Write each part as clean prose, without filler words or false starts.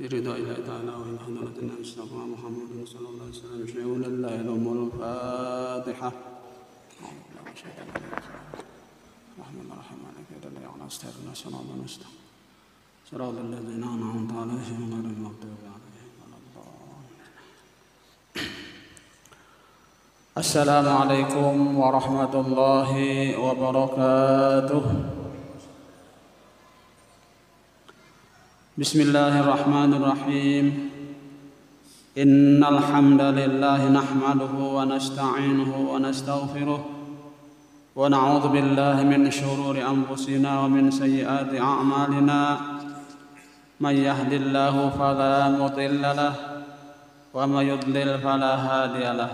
برضا الله تعالى وإلى حضرة النبي المصطفى محمد صلى الله عليه وسلم شيء لله لهم الفاتحة. الرحمن الرحيم مالك يوم الدين إياك نستعين واهدنا الصراط المستقيم صراط الذين أنعمت عليهم غير المغضوب عليهم ولا الضالين. السلام عليكم ورحمة الله وبركاته. بسم الله الرحمن الرحيم. إن الحمد لله نحمده ونستعينه ونستغفره ونعوذ بالله من شرور أنفسنا ومن سيئات أعمالنا. من يهد الله فلا مضل له ومن يضلل فلا هادي له.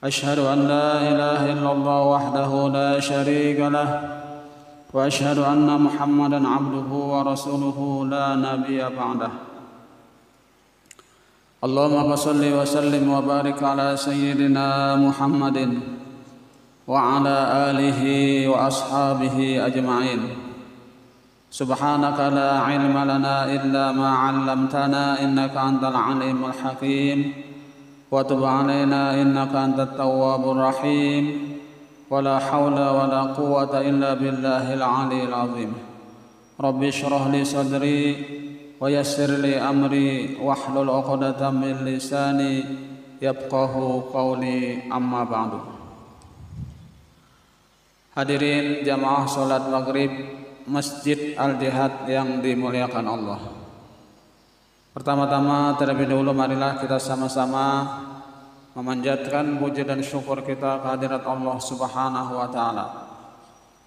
أشهد أن لا إله إلا الله وحده لا شريك له وأشهد أن محمدا عبده ورسوله لا نبي بعده. اللهم صل وسلم وبارك على سيدنا محمد وعلى آله وأصحابه أجمعين. سبحانك لا علم لنا إلا ما علمتنا إنك أنت العليم الحكيم وتب علينا إنك أنت التواب الرحيم. ولا حول ولا قوة إلا بالله العلي العظيم. رب اشرح لي صدري ويسر لي أمري واحلل عقدة من لساني يفقه قولي. أما بعد. Hadirin jamaah salat maghrib Masjid Al-Jihad yang dimuliakan Allah. Pertama-tama terlebih dahulu marilah kita sama-sama memanjatkan puji dan syukur kita kehadirat Allah Subhanahu wa taala.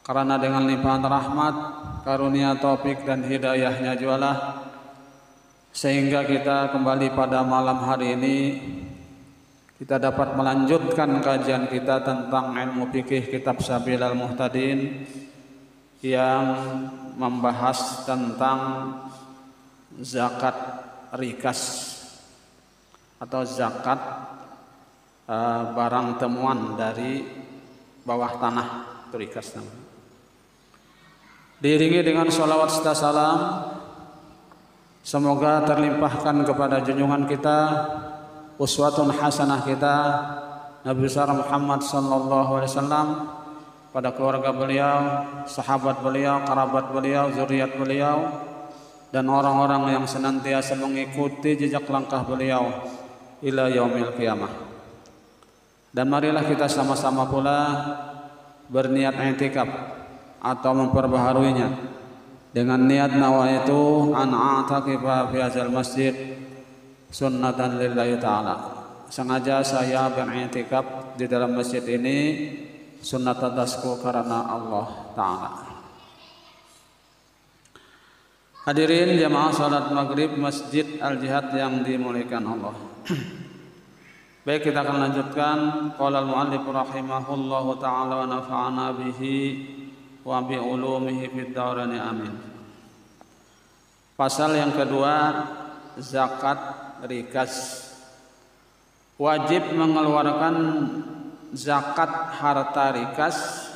Karena dengan limpahan rahmat, karunia, taufik dan hidayahnya jualah sehingga kita kembali pada malam hari ini kita dapat melanjutkan kajian kita tentang ilmu fikih kitab Sabilal Muhtadin yang membahas tentang zakat rikas atau zakat barang temuan dari bawah tanah, itu rikas namanya. Diiringi dengan sholawat serta salam, semoga terlimpahkan kepada junjungan kita, uswatun hasanah kita, Nabi besar Muhammad sallallahu alaihi wasallam, pada keluarga beliau, sahabat beliau, kerabat beliau, zuriat beliau, dan orang-orang yang senantiasa mengikuti jejak langkah beliau ila yaumil qiyamah. Dan marilah kita sama-sama pula berniat i'tikaf atau memperbaharuinya dengan niat nawaitu an a'takifa fi hadzal masjid sunnatan lillahi ta'ala. Sengaja saya beriktikaf di dalam masjid ini sunnatan tasku karena Allah Ta'ala. Hadirin jamaah salat maghrib Masjid Al-Jihad yang dimuliakan Allah. Baik, kita akan lanjutkan. Qala al-mu'allif rahimahullahu ta'ala wa nafa'ana bihi wa bi ulumihi fid dharain amin. Pasal yang kedua, zakat rikas. Wajib mengeluarkan zakat harta rikas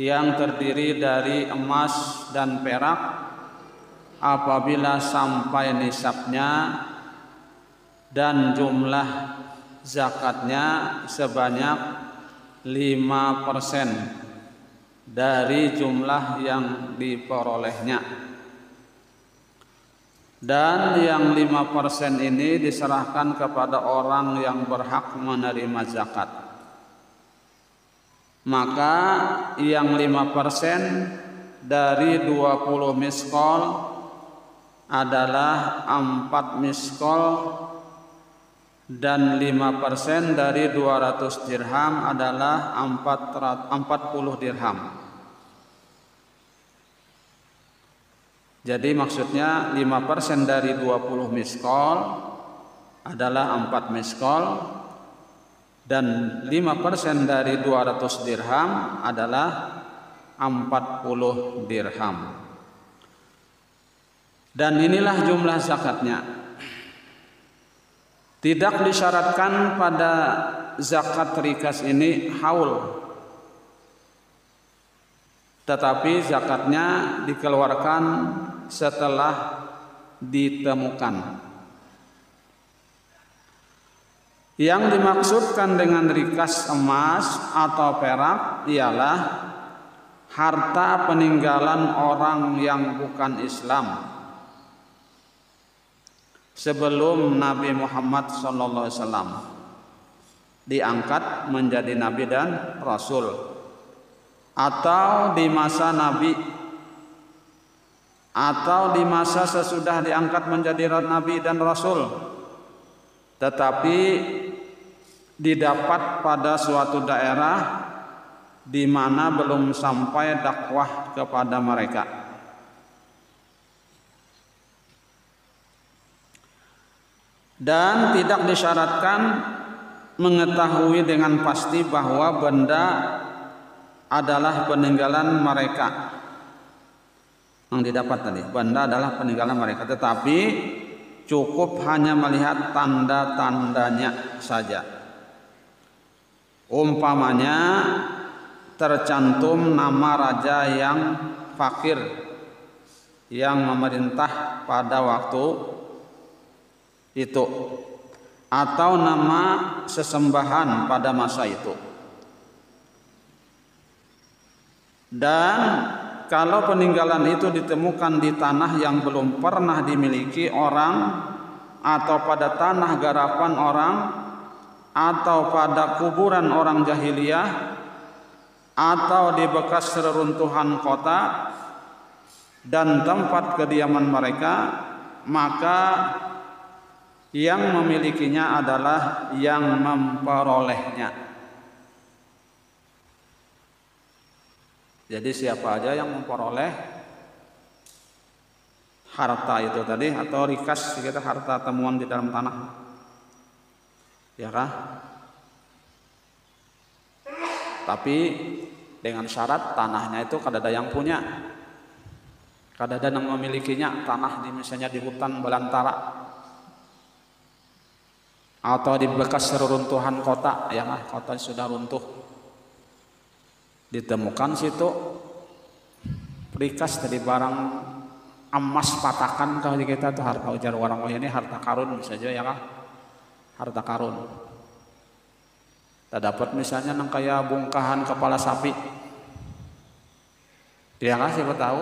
yang terdiri dari emas dan perak apabila sampai nisabnya dan jumlah zakatnya sebanyak 5% dari jumlah yang diperolehnya. Dan yang 5% ini diserahkan kepada orang yang berhak menerima zakat. Maka yang 5% dari 20 miskol adalah 4 miskol, dan 5% dari 200 dirham adalah 40 dirham. Jadi maksudnya 5% dari 20 miskol adalah 4 miskol, dan 5% dari 200 dirham adalah 40 dirham. Dan inilah jumlah zakatnya. Tidak disyaratkan pada zakat rikas ini haul, tetapi zakatnya dikeluarkan setelah ditemukan. Yang dimaksudkan dengan rikas emas atau perak ialah harta peninggalan orang yang bukan Islam sebelum Nabi Muhammad SAW diangkat menjadi Nabi dan Rasul, atau di masa Nabi, atau di masa sesudah diangkat menjadi Nabi dan Rasul, tetapi didapat pada suatu daerah di mana belum sampai dakwah kepada mereka. Dan tidak disyaratkan mengetahui dengan pasti bahwa benda adalah peninggalan mereka. Yang didapat tadi, benda adalah peninggalan mereka, tetapi cukup hanya melihat tanda-tandanya saja. Umpamanya tercantum nama raja yang fakir yang memerintah pada waktu itu, atau nama sesembahan pada masa itu. Dan kalau peninggalan itu ditemukan di tanah yang belum pernah dimiliki orang, atau pada tanah garapan orang, atau pada kuburan orang jahiliyah, atau di bekas reruntuhan kota dan tempat kediaman mereka, maka yang memilikinya adalah yang memperolehnya. Jadi siapa aja yang memperoleh harta itu tadi, atau rikas kita, harta temuan di dalam tanah, ya kah? Tapi dengan syarat tanahnya itu kadada yang punya, kadada yang memilikinya, tanah di misalnya di hutan belantara atau di bekas reruntuhan kota, ya kah? Kota sudah runtuh, ditemukan situ rikas dari barang emas patakan, kalau kita tuh harta ujar orang ini harta karun saja, ya kah? Harta karun. Kita dapat misalnya nang kayak bongkahan kepala sapi, dia nggak siapa tahu.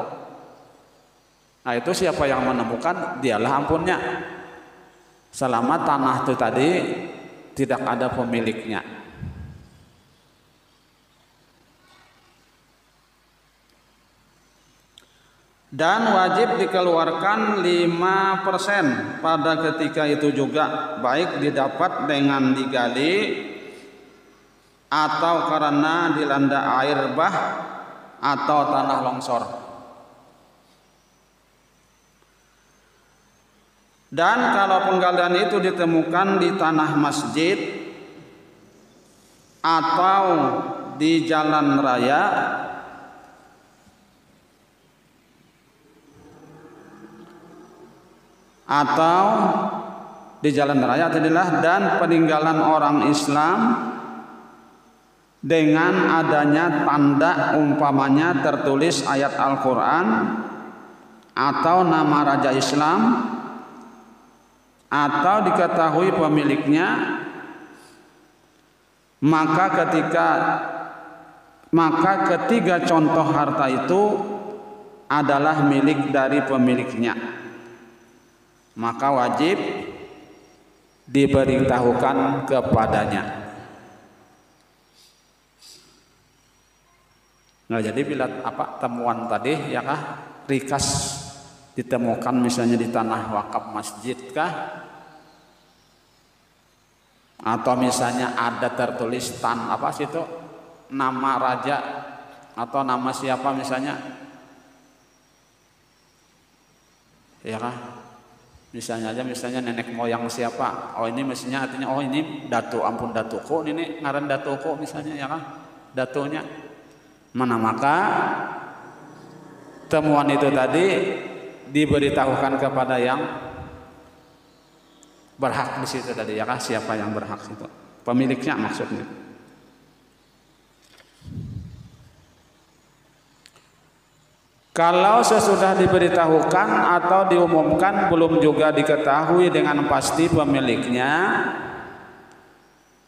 Nah itu siapa yang menemukan, dialah ampunnya, selama tanah itu tadi tidak ada pemiliknya. Dan wajib dikeluarkan 5% pada ketika itu juga, baik didapat dengan digali atau karena dilanda air bah atau tanah longsor. Dan kalau penggalian itu ditemukan di tanah masjid atau di jalan raya, atau di jalan raya adalah, dan peninggalan orang Islam dengan adanya tanda umpamanya tertulis ayat Al-Quran atau nama raja Islam, atau diketahui pemiliknya, maka ketiga contoh harta itu adalah milik dari pemiliknya, maka wajib diberitahukan kepadanya. Nah jadi bila temuan tadi, ya kah, rikas ditemukan misalnya di tanah wakaf masjid kah, atau misalnya ada tertulis situ nama raja atau nama siapa misalnya, ya kah, misalnya nenek moyang siapa, oh ini mestinya artinya oh ini datu, ampun datuku, ini ngaran datuku misalnya, ya kah, datunya mana, maka temuan itu tadi diberitahukan kepada yang berhak di situ tadi, ya kah, siapa yang berhak itu, pemiliknya maksudnya. Kalau sesudah diberitahukan atau diumumkan belum juga diketahui dengan pasti pemiliknya,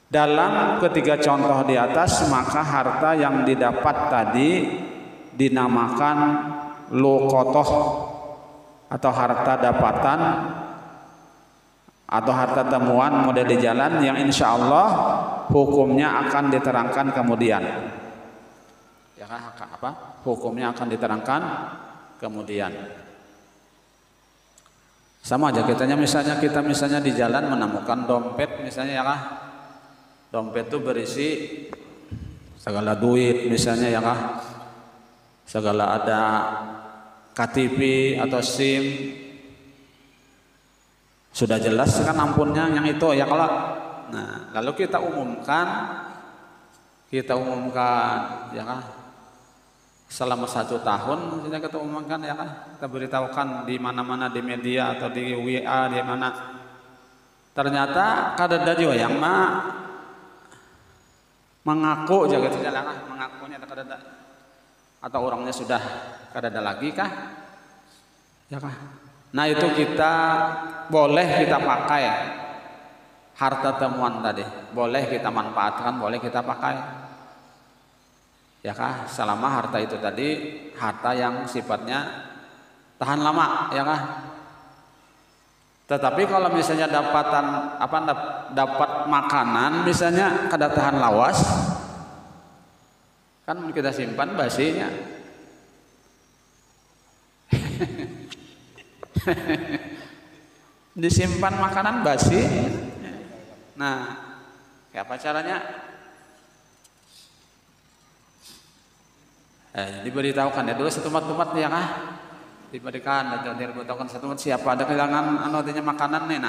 dalam ketiga contoh di atas maka harta yang didapat tadi dinamakan luqotoh atau harta dapatan atau harta temuan model di jalan yang insya Allah hukumnya akan diterangkan kemudian. Ya kan, apa? Hukumnya akan diterangkan kemudian. Sama aja kitanya kita misalnya di jalan menemukan dompet misalnya ya kan. Dompet itu berisi segala duit misalnya ya kan. Segala ada KTP atau SIM. Sudah jelas kan ampunnya yang itu ya kalau. Nah, lalu kita umumkan ya kan. Selama 1 tahun misalnya kita umumkan ya kan, kita beritahukan di mana-mana di media atau di WA di mana. Ternyata kadada juga yang mengaku jaga gitu jalan mengakunya kadada atau orangnya sudah kadada lagi kah? Ya kah? Nah itu kita boleh kita pakai harta temuan tadi, boleh kita manfaatkan, boleh kita pakai. Ya kah, selama harta itu tadi harta yang sifatnya tahan lama ya kah. Tetapi kalau misalnya dapat makanan misalnya kada tahan lawas kan kita simpan basinya. Disimpan makanan basi. Nah, kayak apa caranya? Diberitahukan ya dulu setempat-tempat ya kah? Diberikan dan diberitahukan setempat siapa ada kehilangan artinya makanan nih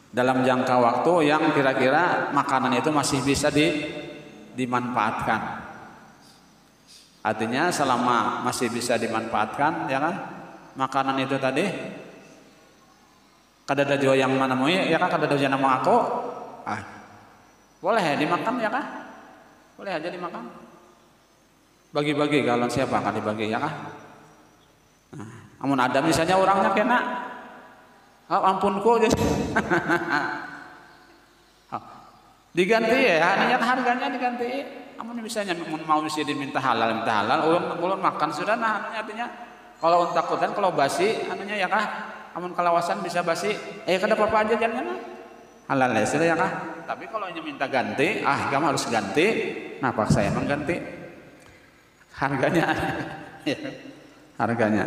dalam jangka waktu yang kira-kira makanan itu masih bisa dimanfaatkan. Artinya selama masih bisa dimanfaatkan ya kan makanan itu tadi kadada juga yang mana mau ya kan kadada yang mau aku boleh ya dimakan ya kah? Boleh aja dimakan. Bagi-bagi kalau siapa akan dibagi ya kah? Nah, namun ada misalnya orangnya kena, ampunku jadi diganti ya, hanya harganya diganti. Namun misalnya mau bisa diminta halal, ulun makan sudah. Nah artinya kalau takutan kalau basi, anunya ya kah? Namun kalawasan bisa basi, kada apa-apa aja jangan halal ya sudah ya kah? Tapi kalau hanya minta ganti, kamu harus ganti. Nah, paksa emang ganti harganya, harganya.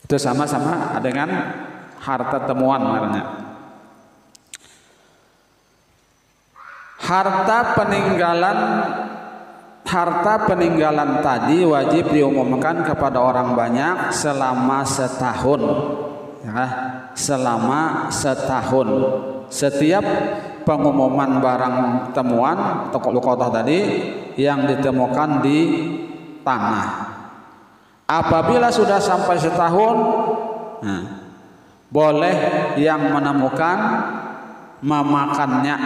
Itu sama-sama dengan harta temuan namanya. Harta peninggalan tadi wajib diumumkan kepada orang banyak selama setahun. Ya, selama setahun. Setiap pengumuman barang temuan atau luqotoh tadi yang ditemukan di tanah. Apabila sudah sampai setahun, boleh yang menemukan memakannya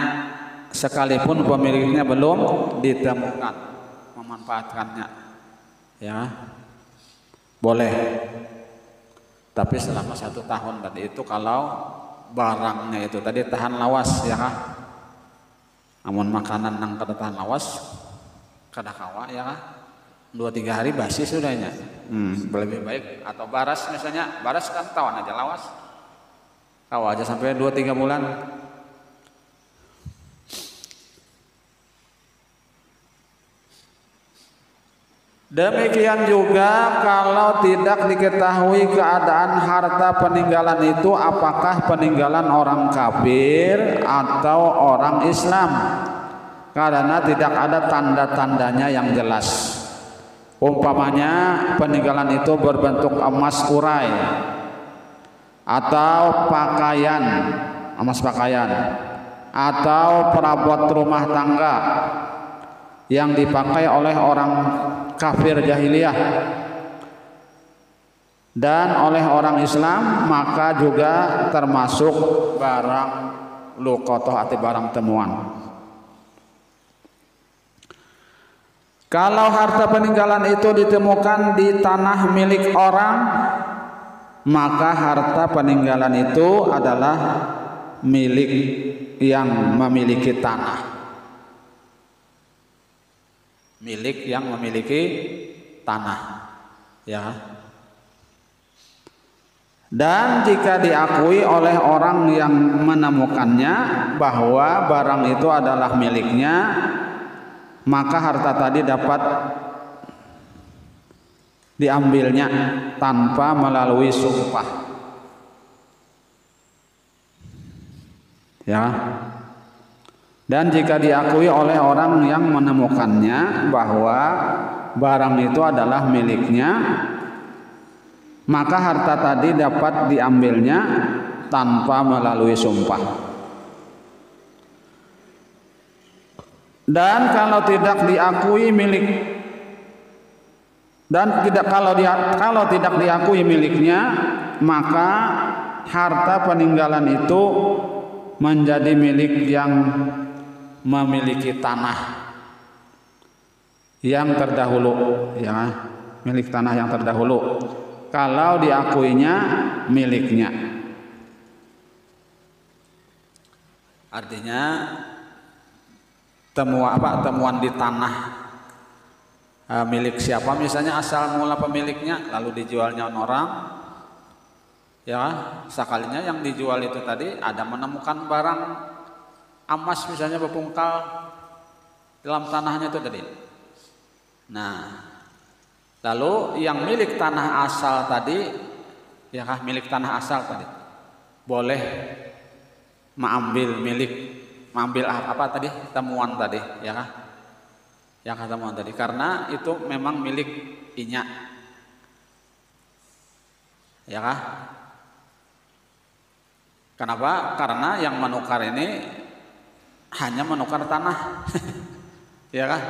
sekalipun pemiliknya belum ditemukan, memanfaatkannya. Ya. Boleh. Tapi selama 1 tahun tadi itu kalau barangnya itu tadi tahan lawas ya kah? Namun makanan yang kada tahan lawas kada kawa ya kah? 2-3 hari basi sudahnya. Lebih baik atau baras misalnya, baras kan tawan aja lawas. Kawa aja sampai 2-3 bulan. Demikian juga kalau tidak diketahui keadaan harta peninggalan itu apakah peninggalan orang kafir atau orang Islam, karena tidak ada tanda-tandanya yang jelas. Umpamanya peninggalan itu berbentuk emas urai atau pakaian, emas pakaian, atau perabot rumah tangga yang dipakai oleh orang kafir jahiliyah dan oleh orang Islam, maka juga termasuk barang luqotoh atau barang temuan. Kalau harta peninggalan itu ditemukan di tanah milik orang, maka harta peninggalan itu adalah milik yang memiliki tanah. Milik yang memiliki tanah, ya. Dan jika diakui oleh orang yang menemukannya bahwa barang itu adalah miliknya, maka harta tadi dapat diambilnya tanpa melalui sumpah, ya. Dan jika diakui oleh orang yang menemukannya bahwa barang itu adalah miliknya, maka harta tadi dapat diambilnya tanpa melalui sumpah. Dan kalau tidak diakui milik kalau tidak diakui miliknya, maka harta peninggalan itu menjadi milik yang memiliki tanah yang terdahulu, ya, milik tanah yang terdahulu. Kalau diakuinya miliknya, artinya temuan di tanah milik siapa, misalnya asal mula pemiliknya lalu dijualnya orang, ya, sekalinya yang dijual itu tadi ada menemukan barang emas misalnya berpungkal dalam tanahnya itu tadi. Nah, lalu yang milik tanah asal tadi, ya kah, milik tanah asal tadi boleh mengambil apa tadi, temuan tadi, ya kah, yang temuan tadi, karena itu memang milik inya, ya kah. Kenapa? Karena yang menukar ini hanya menukar tanah, ya kah.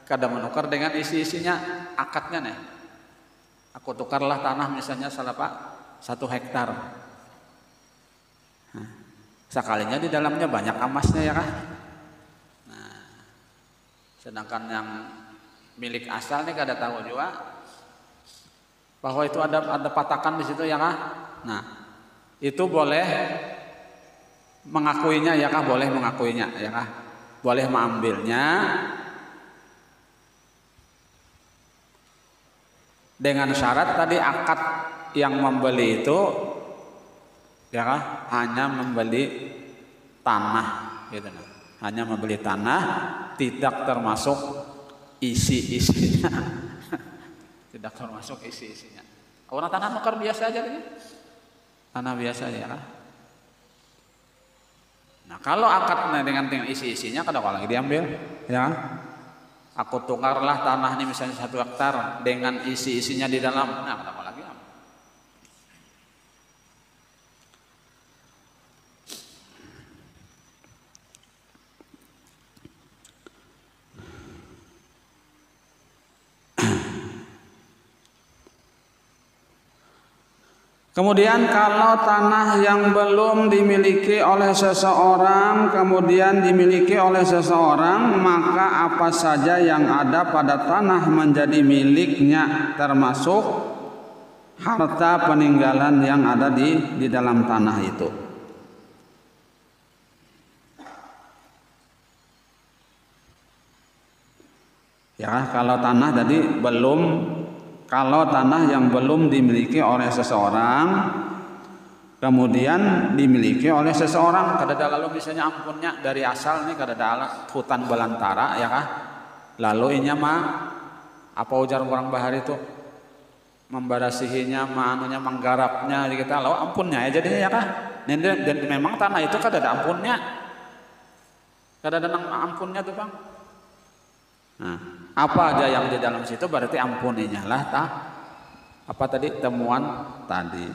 Kadang menukar dengan isi-isinya, akadnya nih. Aku tukarlah tanah misalnya 1 hektar. Nah, sekalinya di dalamnya banyak emasnya, ya kah. Nah, sedangkan yang milik asal nih kada tahu juga bahwa itu ada patakan di situ, ya kah. Nah, itu boleh mengakuinya, ya kah, boleh mengakuinya, ya kah, boleh mengambilnya dengan syarat tadi akad yang membeli itu, ya kah, hanya membeli tanah, gitu, hanya membeli tanah, tidak termasuk isi-isinya, tidak termasuk isi-isinya. Orang tanah nukar biasa aja ini, tanah biasa, ya kah. Nah, kalau akadnya dengan isi-isinya kadang lagi diambil, ya. Aku tukarlah tanah ini misalnya 1 hektar dengan isi-isinya di dalam. Nah, kadang lagi ambil. Kemudian kalau tanah yang belum dimiliki oleh seseorang kemudian dimiliki oleh seseorang, maka apa saja yang ada pada tanah menjadi miliknya, termasuk harta peninggalan yang ada di dalam tanah itu. Ya, kalau tanah tadi kalau tanah yang belum dimiliki oleh seseorang kemudian dimiliki oleh seseorang, kadada lalu misalnya ampunnya dari asal nih, kadada hutan belantara, ya kah, lalu inya mah apa ujar orang bahar itu membarasihinya, manunya menggarapnya kita, lalu ampunnya ya jadinya, ya kah. Dan memang tanah itu kadada ampunnya, kadada ampunnya tuh bang. Nah, apa aja yang di dalam situ berarti ampuninya lah apa tadi temuan tadi.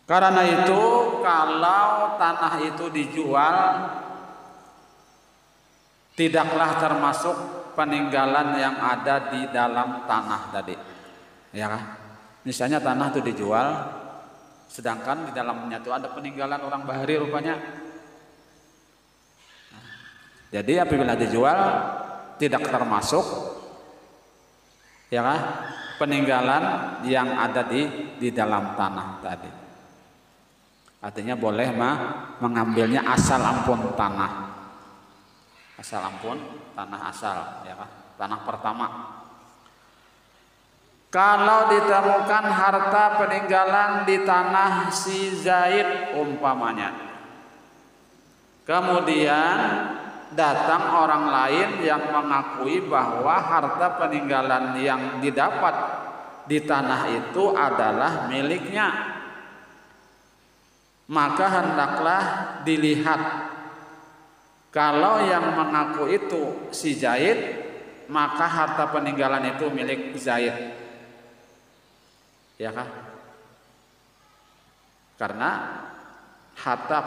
Karena itu kalau tanah itu dijual tidaklah termasuk peninggalan yang ada di dalam tanah tadi, ya kan? Misalnya tanah itu dijual sedangkan di dalamnya itu ada peninggalan orang bahari rupanya. Jadi apabila dijual tidak termasuk ya kan, peninggalan yang ada di dalam tanah tadi. Artinya boleh mengambilnya asal ampun tanah. Asal ampun tanah asal ya kan, tanah pertama. Kalau ditemukan harta peninggalan di tanah si Zaid umpamanya, kemudian datang orang lain yang mengakui bahwa harta peninggalan yang didapat di tanah itu adalah miliknya, maka hendaklah dilihat. Kalau yang mengaku itu si Zaid, maka harta peninggalan itu milik Zaid, ya kan? Karena harta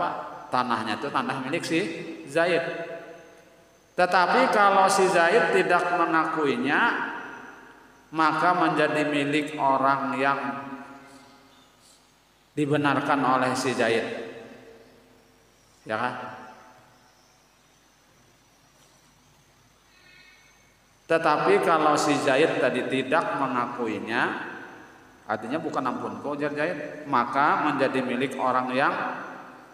tanahnya itu tanah milik si Zaid. Tetapi kalau si Zaid tidak mengakuinya, maka menjadi milik orang yang dibenarkan oleh si Zaid, ya kan? Tetapi kalau si Zaid tadi tidak mengakuinya, artinya bukan ampunku ujar Zaid, maka menjadi milik orang yang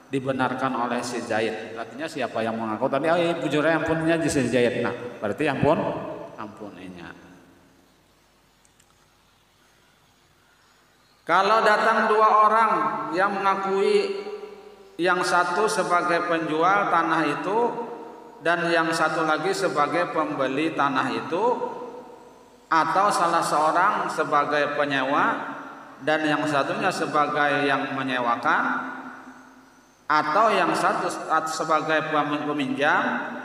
dibenarkan oleh si Zaid. Artinya siapa yang mengaku tadi, bujurnya ampunnya si Zaid. Nah, berarti ampuninya. Kalau datang dua orang yang mengakui, yang satu sebagai penjual tanah itu dan yang satu lagi sebagai pembeli tanah itu, atau salah seorang sebagai penyewa dan yang satunya sebagai yang menyewakan, atau yang satu sebagai peminjam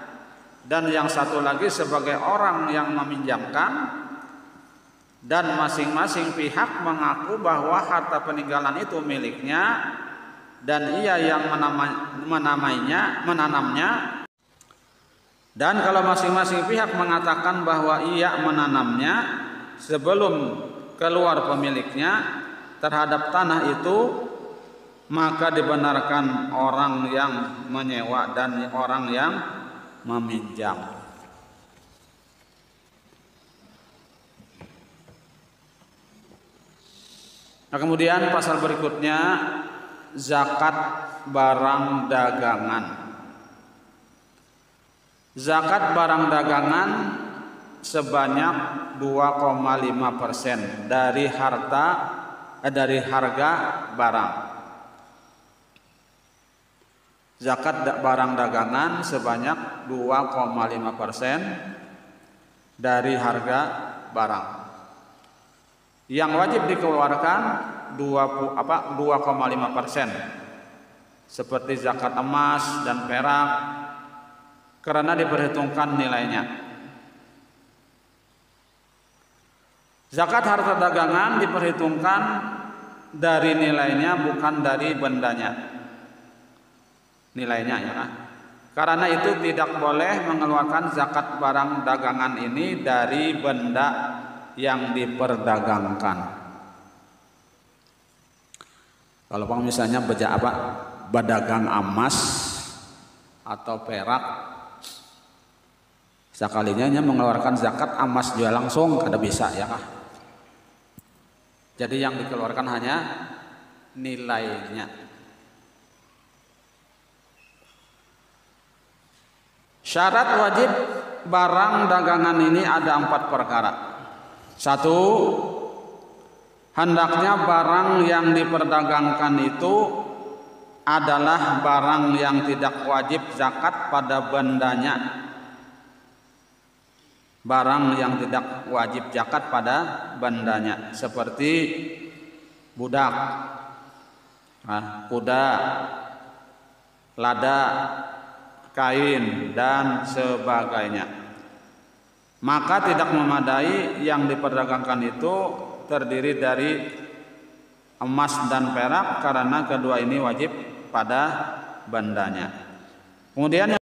dan yang satu lagi sebagai orang yang meminjamkan, dan masing-masing pihak mengaku bahwa harta peninggalan itu miliknya dan ia yang menanamnya. Dan kalau masing-masing pihak mengatakan bahwa ia menanamnya sebelum keluar pemiliknya terhadap tanah itu, maka dibenarkan orang yang menyewa dan orang yang meminjam. Nah, kemudian pasal berikutnya zakat barang dagangan. Zakat barang dagangan sebanyak 2,5% dari harga barang. Zakat barang dagangan sebanyak 2,5% dari harga barang. Yang wajib dikeluarkan 2,5%, seperti zakat emas dan perak, karena diperhitungkan nilainya. Zakat harta dagangan diperhitungkan dari nilainya, bukan dari bendanya. Nilainya ya. Karena itu tidak boleh mengeluarkan zakat barang dagangan ini dari benda yang diperdagangkan. Kalau misalnya berdagang emas atau perak, sekalinya mengeluarkan zakat emas jual langsung kada bisa ya kah? Jadi yang dikeluarkan hanya nilainya. Syarat wajib barang dagangan ini ada 4 perkara. 1, hendaknya barang yang diperdagangkan itu adalah barang yang tidak wajib zakat pada bendanya. Barang yang tidak wajib zakat pada bendanya, seperti budak, kuda, lada, kain dan sebagainya. Maka tidak memadai yang diperdagangkan itu terdiri dari emas dan perak, karena kedua ini wajib pada bendanya. Kemudian